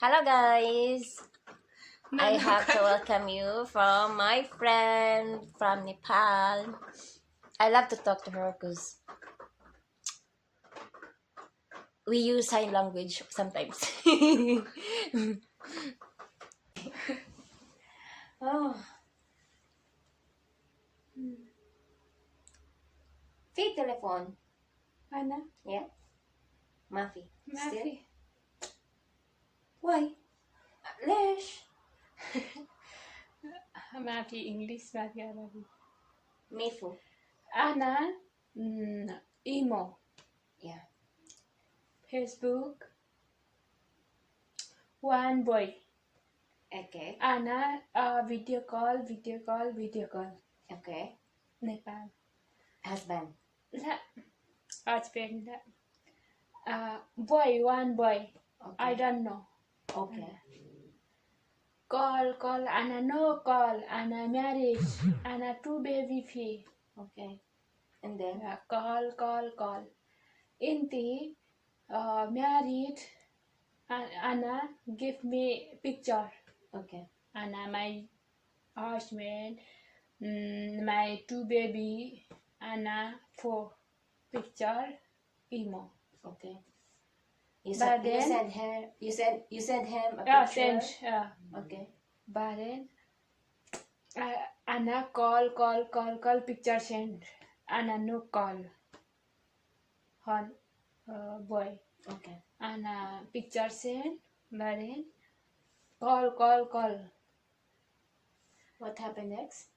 Hello guys! No, I no, have to welcome you from my friend from Nepal. I love to talk to her because we use sign language sometimes. Oh. Fi telephone. Anna, Yeah? Mafi. Still? Mafi. Why? Lesh. Mafi English, Mafi Arabic. Mifu. Anna, emo, Yeah. Facebook, one boy. Okay. Anna, video call. Okay. Nepal. Husband. La, husband. Boy, one boy. Okay. I don't know. Okay. Call. Anna, no call. Anna, marriage. Anna, two baby fee. Okay. And then? Call. Inti, married. Anna, give me picture. Okay. Anna, my husband, my two baby. Anna, four picture, emo. Okay. You But send then, her. You send him a yeah, picture. send. Okay. But then, Anna call, picture send. Anna no call. Hon, boy. Okay. Anna picture send. But then, call. What happened next?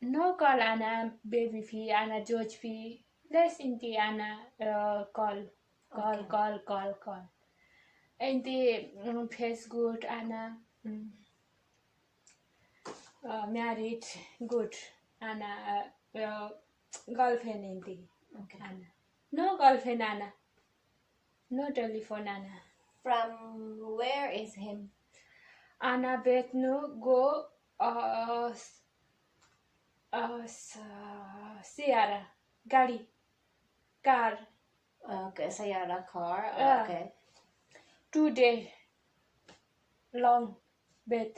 No call Anna baby fee, Anna George fee. Less inti Anna call. Okay. Inti face good Anna married good Anna girlfriend inti Okay. Anna. No girlfriend Anna. No telephone Anna. From where is him? Anna Betnu go Sierra Gari car. Okay, Sayara car. Okay. 2 day long bed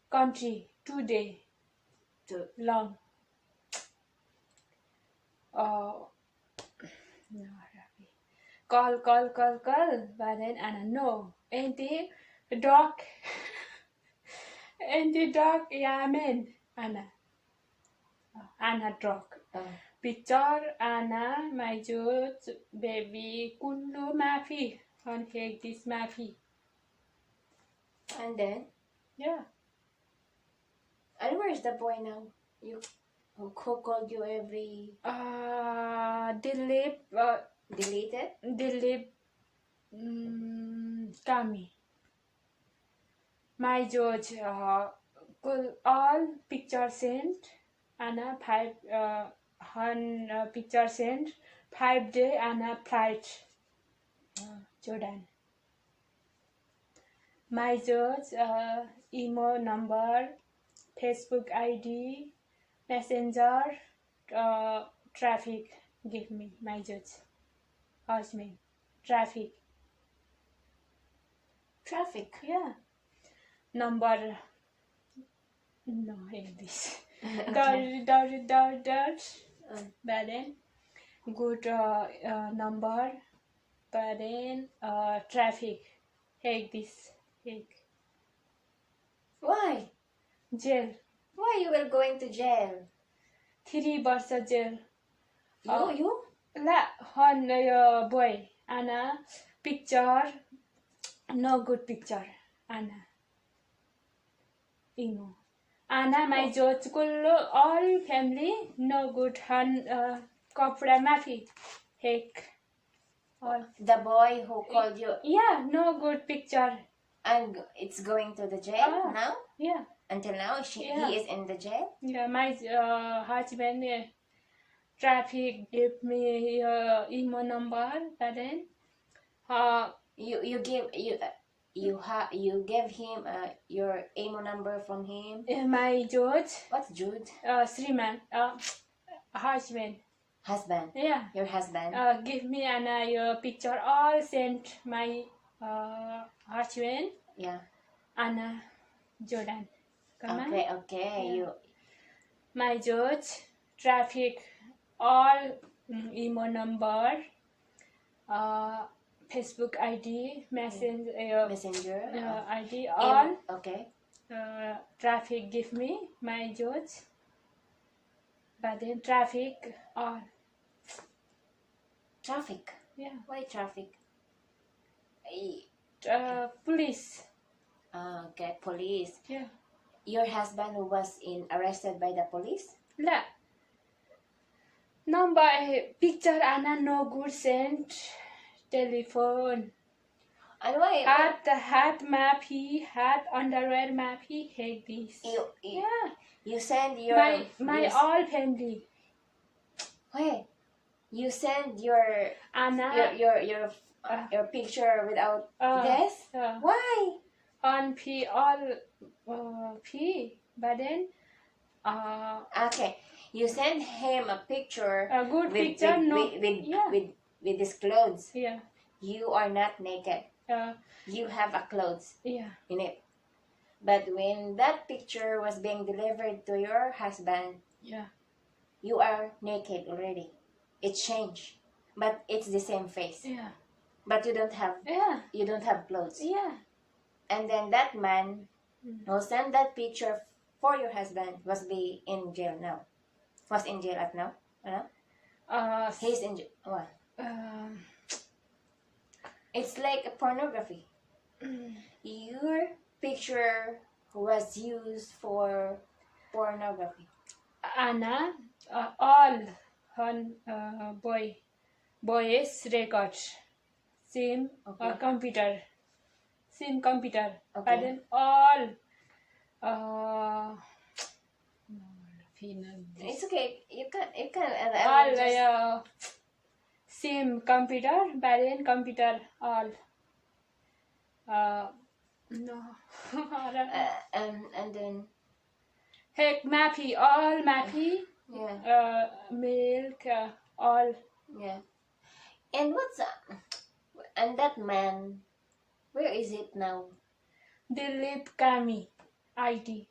country 2 day To long no, call but then Anna no ain't the dog ain't the dog Yamen Anna dog picture Anna my judge baby kullu mafi on cake this mafi and then yeah and where's the boy now? You who called you every Dilip deleted? Kami my judge all picture sent Anna 5 picture sent 5 day Anna flight Jordan my judge email number Facebook ID messenger traffic give me my judge husband traffic yeah number no English dot but then good number but then traffic take this take Why? jail Why you will going to jail? 3 years jail You? la hon boy Anna picture no good picture Anna emo Anna my judge kullu all family no good han kopra mafi heck all The boy who called you yeah no good picture and it's going to the jail now? yeah Until now he is in the jail? yeah my husband traffic give me email number but then You gave him your email number from him. my judge What's Jude? Sriman husband Husband. yeah Your husband. give me an your picture all sent my Archwin, Yeah. Anna, Jordan. Come on. Okay. Yeah. My judge, traffic, all email number, Facebook ID, Messenger. ID, all Okay. traffic give me, my judge. But then traffic, all. Traffic. Yeah. Why traffic? Police. Okay. Police. Yeah. Your husband was arrested by the police? La. Number picture Anna no good sent telephone. And why? Hat map he had underwear map he hate this. Yeah. You send your My all family. Wait. You send your Anna your picture without this? Why? On P all P, but then Okay. You send him a picture. a good picture with his clothes. Yeah. You are not naked. You have a clothes Yeah. in it. But when that picture was being delivered to your husband, Yeah. you are naked already. It changed, but it's the same face. Yeah. But you don't have clothes. Yeah. And then that man who sent that picture for your husband was in jail now. Was in jail at now. He's in jail. What? It's like a pornography. Your picture was used for pornography. Anna all on boys record same computer. Okay. But then all It's okay. You can all same computer, but then computer all no. and then Heck mappy, all mappy, yeah. milk, all. Yeah. And and that man, where is it now? Dilip Kami, ID,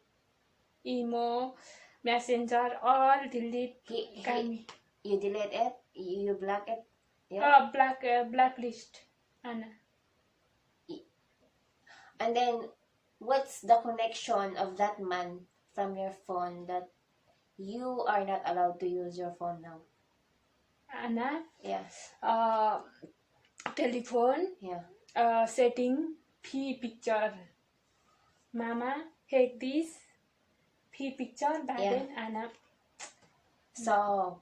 emo, messenger, all Dilip Kami. You delete it? You block it? Yeah. Blacklist, Anna. And then, what's the connection of that man from your phone that you are not allowed to use your phone now? Anna. Yeah. Telephone. Yeah. Setting P picture. Mama, take this P picture, but then Anna. So,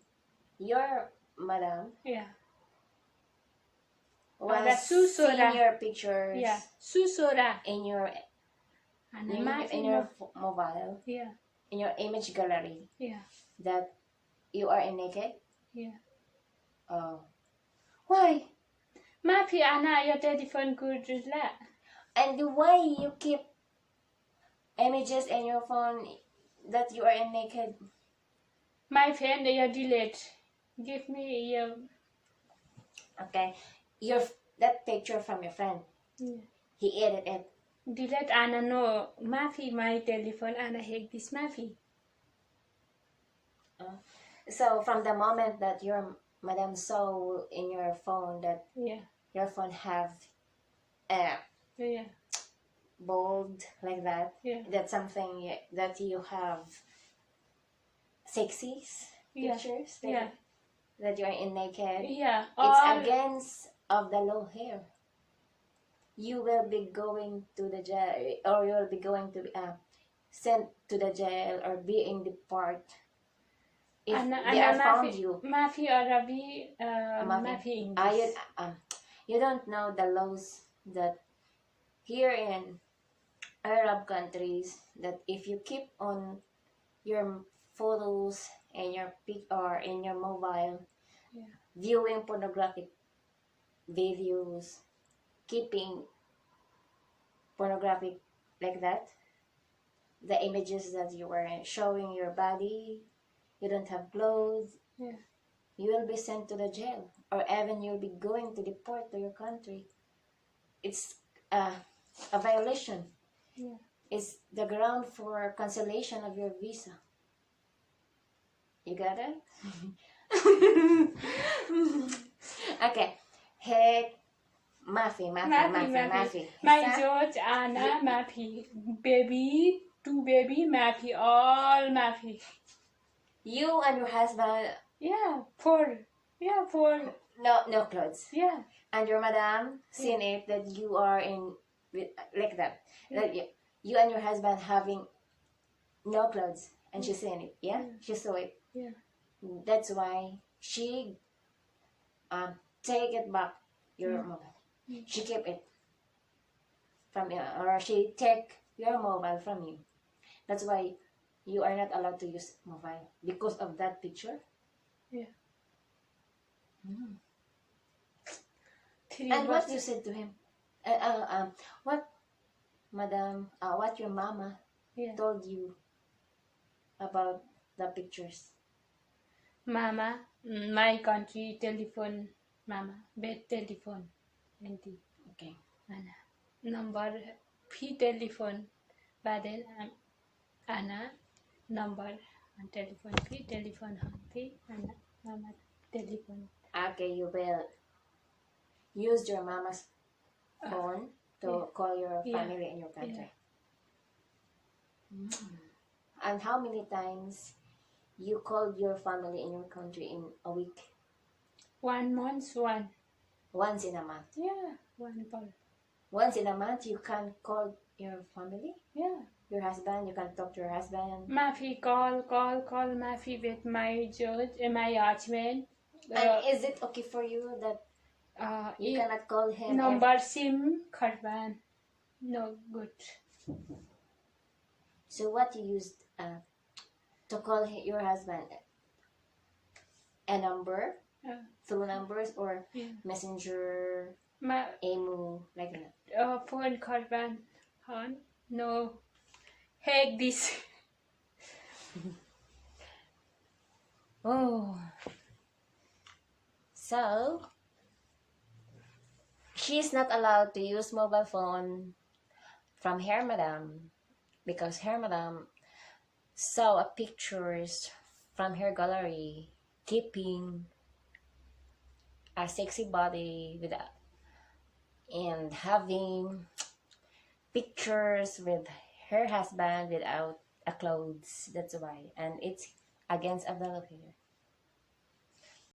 your madam. Yeah. Was seeing your pictures. Yeah. Susura. In your mobile. Yeah. In your image gallery. Yeah. That you are naked. Yeah. Oh. Why? Mapi Anna, your telephone good la. And why you keep images in your phone that you are naked? My friend, you delete. Give me your. Okay. That picture from your friend. Yeah. He edited it. Delete Anna no. Mafi my telephone Anna hate this Mafi. So from the moment that your madam saw in your phone that your phone have bold like that, that's something that you have sexy pictures that you are in naked. Yeah. It's against of the law here. You will be going to the jail, or you will be going to be sent to the jail or being deported if they are found you. Mafi Arabi, Mafi English. You don't know the laws that here in Arab countries, that if you keep on your photos and your or in your mobile viewing pornographic videos, keeping pornographic like that, the images that you were showing your body, you don't have clothes, you will be sent to the jail, or even you'll be going to deport to your country it's a violation. Yeah. It's the ground for cancellation of your visa. You got it? Okay. Hey, Mafi. My George, Anna, Mafi. Baby, two baby, Mafi. All Mafi. You and your husband, Yeah, four. Yeah, four. no clothes. Yeah. And your madam seen it that you are in with like that. That you and your husband having no clothes, and she seen it. Yeah, she saw it. Yeah. That's why she take it back your mobile. She kept it from you, or she take your mobile from you. That's why you are not allowed to use mobile because of that picture. Yeah. And what you said to him? What, madam? What your mama Yeah. told you about the pictures? Mama, my country telephone. Mama, bed telephone. Nanti. Okay. Ana. Number fee telephone. Baden Ana number and telephone fee telephone fee Ana mama telephone. Okay, you will use your mama's phone to call your family in your country. And how many times you called your family in your country in a week? 1 month, one. Once in a month. Yeah, one call. Once in a month, you can call your family, Yeah. your husband. You can talk to your husband. Mafi call Mafi with my judge, my husband. And is it okay for you that you cannot call him? Number SIM Kharban. No good. So what you used to call your husband? A number, through numbers, or messenger, emu, like that? Phone Kharban. Han? No. Heck this. Oh. So, she's not allowed to use mobile phone from her madam because her madam saw a pictures from her gallery keeping a sexy body with and having pictures with her husband without a clothes. That's why, and it's against of the law here.